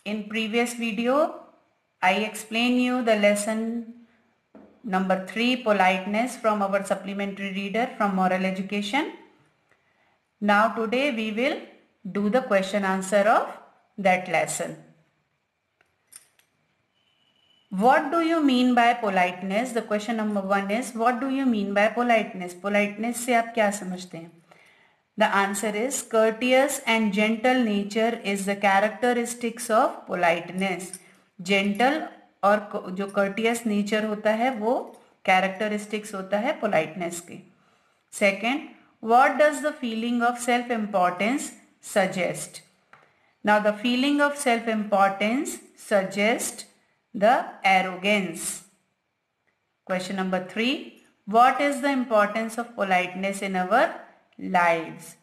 In previous video, I explained you the lesson number 3, politeness, from our supplementary reader from Moral Education. Now today we will do the question answer of that lesson. What do you mean by politeness? The question number 1 is, what do you mean by politeness? Politeness से आप क्या समझते हैं? The answer is, courteous and gentle nature is the characteristics of politeness. Gentle और जो courteous nature होता है वो characteristics होता है politeness के. Second, what does the feeling of self-importance suggest? Now the feeling of self-importance suggests the arrogance. Question number 3, what is the importance of politeness in our lives?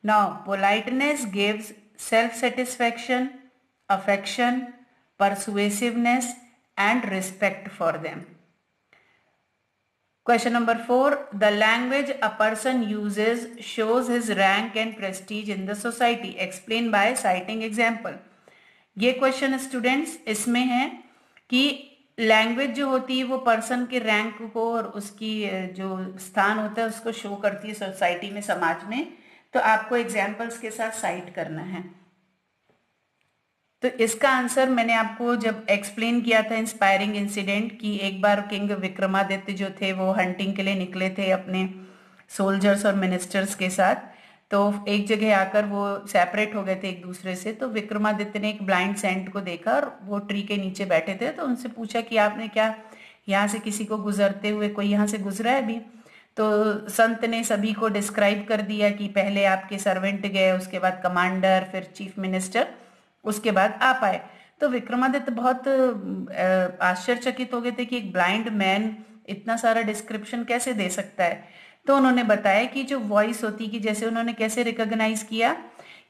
Now politeness gives self-satisfaction, affection, persuasiveness and respect for them. Question number 4, the language a person uses shows his rank and prestige in the society. Explain by citing example. ये question students इसमें है कि language जो होती है वो person के rank को और उसकी जो स्थान होता है उसको शो करती है सोसाइटी में, समाज में. तो आपको एग्जाम्पल्स के साथ साइट करना है. तो इसका आंसर मैंने आपको जब एक्सप्लेन किया था इंस्पायरिंग इंसिडेंट कि एक बार किंग विक्रमादित्य जो थे वो हंटिंग के लिए निकले थे अपने सोल्जर्स और मिनिस्टर्स के साथ. तो एक जगह आकर वो सेपरेट हो गए थे एक दूसरे से. तो विक्रमादित्य ने एक ब्लाइंड सेंट को देखा और वो ट्री के नीचे बैठे थे. तो उनसे पूछा कि आपने क्या यहाँ से किसी को गुजरते हुए कोई यहाँ से गुजरा है अभी? तो संत ने सभी को डिस्क्राइब कर दिया कि पहले आपके सर्वेंट गए, उसके बाद कमांडर, फिर चीफ मिनिस्टर, उसके बाद आप आए. तो विक्रमादित्य बहुत आश्चर्यचकित हो गए थे कि एक ब्लाइंड मैन इतना सारा डिस्क्रिप्शन कैसे दे सकता है. तो उन्होंने बताया कि जो वॉइस होती कि जैसे उन्होंने कैसे रिकॉग्नाइज किया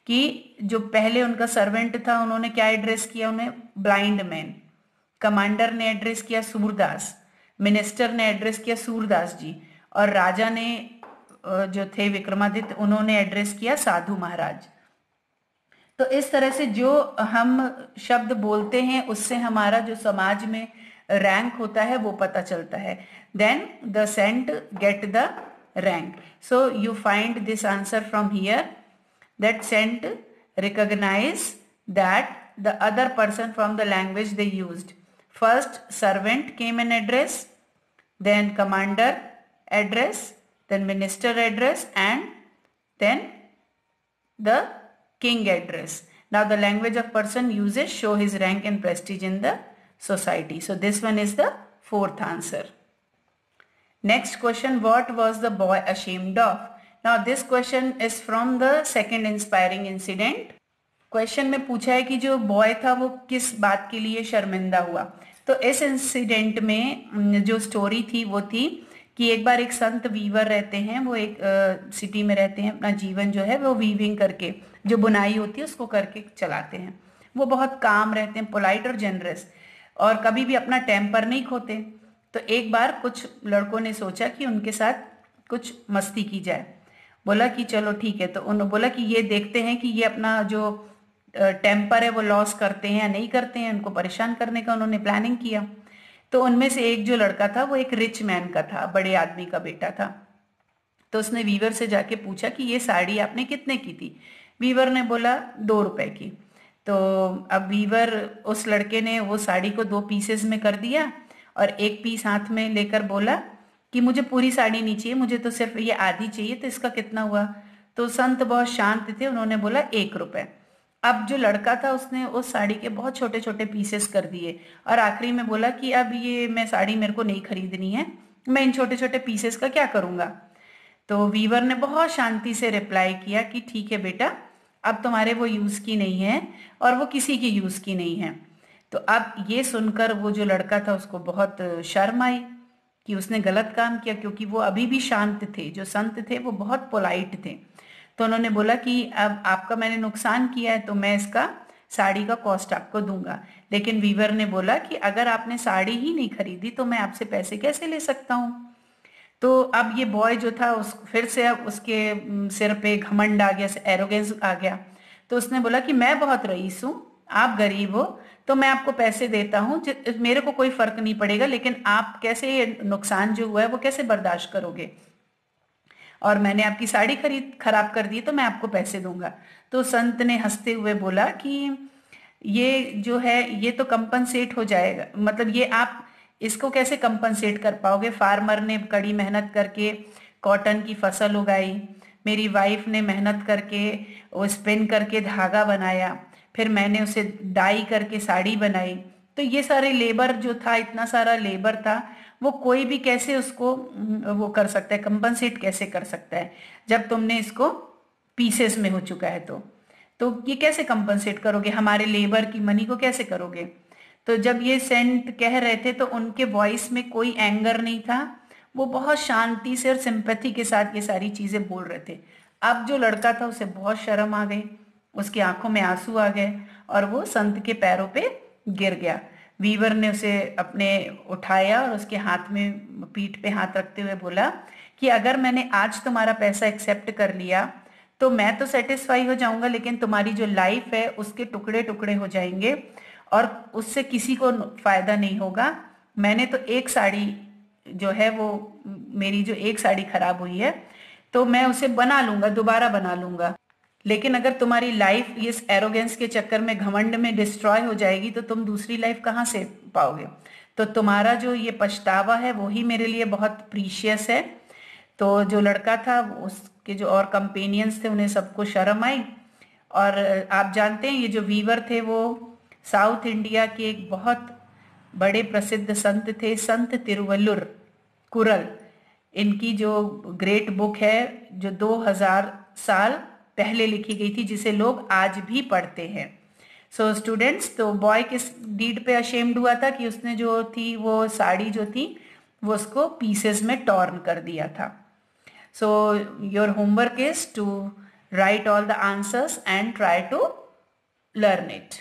कि जो पहले उनका सर्वेंट था उन्होंने क्या एड्रेस किया, उन्हें ब्लाइंड मैन. कमांडर ने एड्रेस किया सूरदास, मिनिस्टर ने एड्रेस किया सूरदास जी, और राजा ने जो थे विक्रमादित्य उन्होंने एड्रेस किया साधु महाराज. तो इस तरह से जो हम शब्द बोलते हैं उससे हमारा जो समाज में रैंक होता है वो पता चलता है. Then the sent get the rank. So you find this answer from here, that sent recognize that the other person from the language they used. First servant came and address, then commander address, then minister address, and then the king address. Now the language of person uses show his rank and prestige in the society. So this one is the fourth answer. Next question, what was the boy ashamed of? Now this question is from the second inspiring incident. Question में पूछा है कि जो boy था वो किस बात के लिए शर्मिंदा हुआ. तो इस इंसिडेंट में जो स्टोरी थी वो थी कि एक बार एक संत वीवर रहते हैं, वो एक सिटी में रहते हैं, अपना जीवन जो है वो वीविंग करके, जो बुनाई होती है उसको करके चलाते हैं. वो बहुत काम रहते हैं, पोलाइट और जेनरस, और कभी भी अपना टेम्पर नहीं खोते. तो एक बार कुछ लड़कों ने सोचा कि उनके साथ कुछ मस्ती की जाए. बोला कि चलो ठीक है. तो उन्होंने बोला कि ये देखते हैं कि ये अपना जो टेम्पर है वो लॉस करते हैं या नहीं करते हैं. उनको परेशान करने का उन्होंने प्लानिंग किया. तो उनमें से एक जो लड़का था वो एक रिच मैन का था, बड़े आदमी का बेटा था. तो उसने वीवर से जाके पूछा कि ये साड़ी आपने कितने की थी? वीवर ने बोला 2 रुपए की. तो अब वीवर, उस लड़के ने वो साड़ी को 2 पीसेस में कर दिया और एक पीस हाथ में लेकर बोला कि मुझे पूरी साड़ी नहीं चाहिए, मुझे तो सिर्फ ये आधी चाहिए. तो इसका कितना हुआ? तो संत बहुत शांत थे, उन्होंने बोला 1 रुपए. अब जो लड़का था उसने उस साड़ी के बहुत छोटे छोटे पीसेस कर दिए और आखिरी में बोला कि अब ये मैं साड़ी मेरे को नहीं खरीदनी है, मैं इन छोटे छोटे पीसेस का क्या करूँगा. तो वीवर ने बहुत शांति से रिप्लाई किया कि ठीक है बेटा, अब तुम्हारे वो यूज़ की नहीं है और वो किसी की यूज़ की नहीं है. तो अब ये सुनकर वो जो लड़का था उसको बहुत शर्म आई कि उसने गलत काम किया, क्योंकि वो अभी भी शांत थे. जो संत थे वो बहुत पोलाइट थे. तो उन्होंने बोला कि अब आपका मैंने नुकसान किया है तो मैं इसका साड़ी का कॉस्ट आपको दूंगा. लेकिन वीवर ने बोला कि अगर आपने साड़ी ही नहीं खरीदी तो मैं आपसे पैसे कैसे ले सकता हूँ. तो अब ये बॉय जो था उस फिर से अब उसके सिर पे घमंड आ गया, एरोगेंस आ गया. तो उसने बोला कि मैं बहुत रईस हूँ, आप गरीब हो, तो मैं आपको पैसे देता हूँ, मेरे को कोई फर्क नहीं पड़ेगा, लेकिन आप कैसे ये नुकसान जो हुआ है वो कैसे बर्दाश्त करोगे, और मैंने आपकी साड़ी खराब कर दी तो मैं आपको पैसे दूंगा। तो संत ने हंसते हुए बोला कि ये जो है ये तो कंपनसेट हो जाएगा, मतलब ये आप इसको कैसे कंपनसेट कर पाओगे? फार्मर ने कड़ी मेहनत करके कॉटन की फसल उगाई, मेरी वाइफ ने मेहनत करके वो स्पिन करके धागा बनाया, फिर मैंने उसे डाई करके साड़ी बनाई। तो ये सारे लेबर जो था, इतना सारा लेबर था, वो कोई भी कैसे उसको वो कर सकता है, कंपनसेट कैसे कर सकता है, जब तुमने इसको पीसेस में हो चुका है तो ये कैसे कंपनसेट करोगे, हमारे लेबर की मनी को कैसे करोगे? तो जब ये सेंट कह रहे थे तो उनके वॉइस में कोई एंगर नहीं था, वो बहुत शांति से और सिंपैथी के साथ ये सारी चीजें बोल रहे थे। अब जो लड़का था उसे बहुत शर्म आ गई, उसकी आंखों में आंसू आ गए और वो संत के पैरों पे गिर गया। वीवर ने उसे अपने उठाया और उसके हाथ में, पीठ पे हाथ रखते हुए बोला कि अगर मैंने आज तुम्हारा पैसा एक्सेप्ट कर लिया तो मैं तो सेटिस्फाई हो जाऊंगा, लेकिन तुम्हारी जो लाइफ है उसके टुकड़े टुकड़े हो जाएंगे और उससे किसी को फायदा नहीं होगा। मैंने तो एक साड़ी जो है वो, मेरी जो एक साड़ी खराब हुई है तो मैं उसे बना लूंगा, दोबारा बना लूंगा, लेकिन अगर तुम्हारी लाइफ इस एरोगेंस के चक्कर में, घमंड में डिस्ट्रॉय हो जाएगी तो तुम दूसरी लाइफ कहाँ से पाओगे? तो तुम्हारा जो ये पछतावा है वो ही मेरे लिए बहुत प्रीशियस है। तो जो लड़का था, उसके जो और कंपेनियंस थे, उन्हें सबको शर्म आई। और आप जानते हैं ये जो वीवर थे वो साउथ इंडिया के एक बहुत बड़े प्रसिद्ध संत थे, संत तिरुवल्लुर कुरल। इनकी जो ग्रेट बुक है जो 2000 साल पहले लिखी गई थी, जिसे लोग आज भी पढ़ते हैं। सो स्टूडेंट्स, तो बॉय किस डीड पे अशेम्ड हुआ था कि उसने जो थी वो साड़ी जो थी वो उसको पीसेस में टॉर्न कर दिया था। So your homework is to write all the answers and try to learn it.